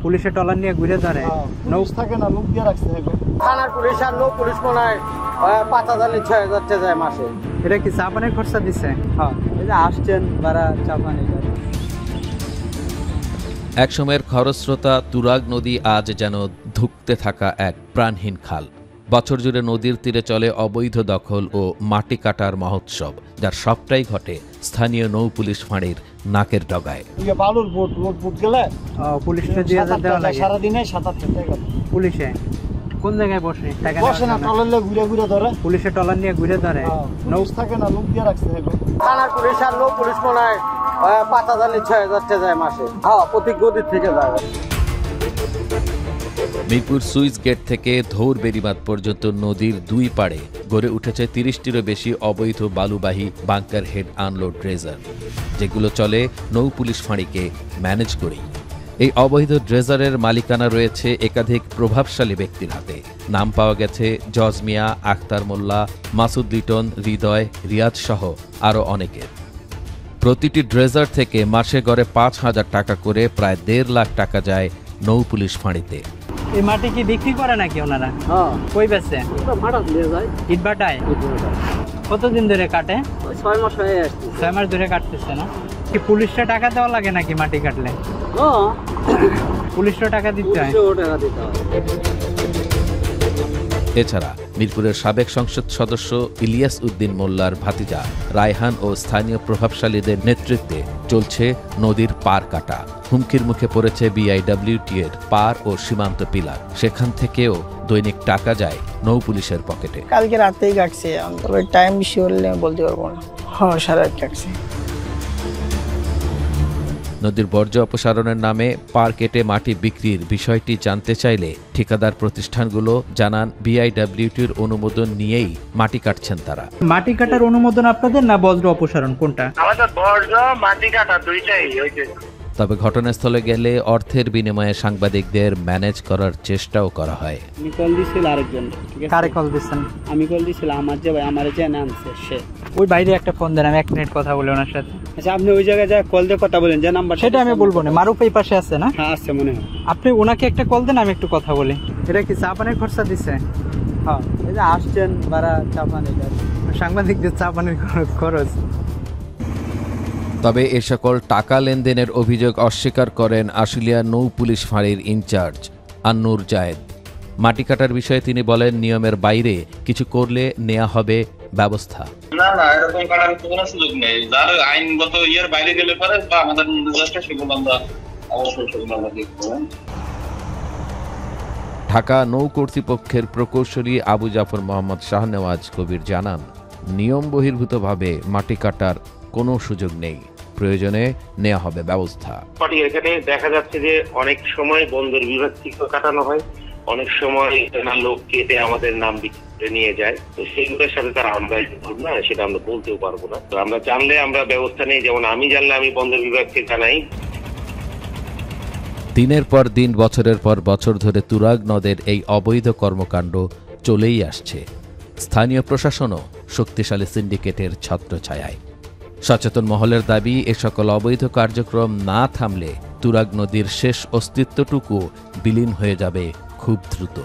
পুলিশে টলার নিয়ে ঘুরে ধরে নৌ থাকে না, লোক দিয়ে রাখছে থানার পুলিশ আর নৌ পুলিশ মনে হয় ৫,০০০ ৬,০০০ টাকা যায় মাসে। এটা কি চা পানির খরচা দিচ্ছে? হ্যাঁ, এই যে আসছেন তারা চা পানি। একসময়ের খরস্রোতা তুরাগ নদী আজ যেন ধুঁকতে থাকা এক প্রাণহীন খাল। বছর জুড়ে নদীর তীরে চলে অবৈধ দখল ও মাটি কাটার মহোৎসব, যার সবটাই ঘটে স্থানীয় নৌ পুলিশ ফাঁড়ির নাকের ডগায়। বালুর বোট গেলে পুলিশে দিয়ে দেওয়া লাগে সারাদিনে ৭-৮ টাকা। পুলিশে কোন জায়গায় বসে? বসে না, টলার ঘুরে ঘুরে ধরে। পুলিশে টলার নিয়ে ঘুরে ধরে নৌ থাকে না, লোক দিয়ে রাখছে থানার পুলিশ আর নৌ পুলিশ মনে হয় ৫,০০০ ৬,০০০ টাকা যায় মাসে। হ্যাঁ, প্রতি গদির থেকে যায়। মিরপুর সুইচ গেট থেকে ধৌর বেড়িবাঁধ পর্যন্ত নদীর দুই পাড়ে গড়ে উঠেছে ৩০টিরও বেশি অবৈধ বালুবাহী বাংকার হেড আনলোড ড্রেজার, যেগুলো চলে নৌ পুলিশ ফাঁড়িকে ম্যানেজ করেই। এই অবৈধ ড্রেজারের মালিকানা রয়েছে একাধিক প্রভাবশালী ব্যক্তির হাতে। নাম পাওয়া গেছে জজ মিয়া, আখতার মোল্লা, মাসুদ লিটন, হৃদয়, রিয়াজ সহ আরও অনেকের। প্রতিটি ড্রেজার থেকে মাসে গড়ে ৫,০০০ টাকা করে প্রায় ১.৫ লাখ টাকা যায় নৌ পুলিশ ফাঁড়িতে। এই মাটি কি বিক্রি করে নাকি ওনারা? হ্যাঁ, কই বেচে? ভাড়া দিয়ে যায়। ইটভাটায়? কতদিন ধরে কাটে? ৬ মাস হয়ে আসছে। ৬ মাস ধরে কাটতেছে না? কি পুলিশটা টাকা দেওয়া লাগে নাকি মাটি কাটলে? হ্যাঁ, পুলিশটা টাকা দিতে হয়? টাকা দিতে হয়। এছাড়া মিরপুরের সাবেক সংসদ সদস্য ইলিয়াস উদ্দিন মোল্লার ভাতিজা রায়হান ও স্থানীয় প্রভাবশালীদের নেতৃত্বে চলছে নদীর পার কাটা। হুমকির মুখে পড়েছে বিআইডব্লিউটি এর পার ও সীমান্ত পিলার। সেখান থেকেও দৈনিক টাকা যায় নৌ পুলিশের পকেটে। কালকে রাতেই কাটছে, তবে টাইম বেশি হলে বলতে পারবো না। হ্যাঁ, সারা রাত কাটছে। নদীর বর্জ্য অপসারণের নামে পার কেটে মাটি বিক্রির বিষয়টি জানতে চাইলে ঠিকাদার প্রতিষ্ঠানগুলো জানান বিআইডব্লিউটির অনুমোদন নিয়েই মাটি কাটছেন তারা। মাটি কাটার অনুমোদন আপনাদের না বজ্র অপসারণ কোনটা? আমাদের বর্জ্য মাটি কাটা দুইটাই হয়েছে। তবে ঘটনাস্থলে গেলে অর্থের বিনিময়ে সাংবাদিকদের ম্যানেজ করার চেষ্টাও করা হয়। আমি কল দিছিল আরেকজন। কারে কল দিচ্ছেন? আমি কল দিছিলাম আমার যে ভাই আমার যে নামছে সে। ওই বাইরে একটা ফোন দেন, আমি 1 মিনিট কথা বলি ওনার সাথে। আচ্ছা, আপনি ওই জায়গায় যা কল দিয়ে কথা বলেন, যে নাম্বার। সেটা আমি বলবো না। মারুফ এই পাশে আছে না? হ্যাঁ, আছে মনে হয়। আপনি ওনাকে একটা কল দেন, আমি একটু কথা বলি। এটা কি চা পানির খরচা দিচ্ছে? হ্যাঁ, এই যে আসছেন তারা চা পানি। সাংবাদিকদের চা পানির খরচ। তবে এ সকল টাকা লেনদেনের অভিযোগ অস্বীকার করেন আশুলিয়া নৌ পুলিশ ফাঁড়ির ইনচার্জ আন্নুর জায়েদ। মাটি কাটার বিষয়ে তিনি বলেন, নিয়মের বাইরে কিছু করলে নেওয়া হবে ব্যবস্থা। না না, এরকম কাটার কোনো সুযোগ নেই। যার আইনগত ইয়ের বাইরে গেলে পরে বা আমাদের নির্দেশটা সেগুলো আমরা অবশ্যই সেগুলো আমরা দেখব। ঢাকা নৌ কর্তৃপক্ষের প্রকৌশলী আবু জাফর মোহাম্মদ শাহনেওয়াজ কবির জানান, নিয়ম বহির্ভূতভাবে মাটি কাটার কোনো সুযোগ নেই, প্রয়োজনে নেওয়া হবে ব্যবস্থা। এখানে দেখা যাচ্ছে যে অনেক সময় বন্দর বিভাগ থেকে কাটানো হয়, অনেক সময় লোক কেটে আমাদের নাম বিক্রি নিয়ে যায়। তো সেইগুলোর সাথে তারা আমরা না, সেটা আমরা বলতেও পারবো না। তো আমরা জানলে আমরা ব্যবস্থা নেই। যেমন আমি জানলে আমি বন্দর বিভাগকে জানাই। দিনের পর দিন, বছরের পর বছর ধরে তুরাগ নদের এই অবৈধ কর্মকাণ্ড চলেই আসছে। স্থানীয় প্রশাসনও শক্তিশালী সিন্ডিকেটের ছত্রছায়ায়। সচেতন মহলের দাবি, এ সকল অবৈধ কার্যক্রম না থামলে তুরাগ নদীর শেষ অস্তিত্বটুকু বিলীন হয়ে যাবে খুব দ্রুত।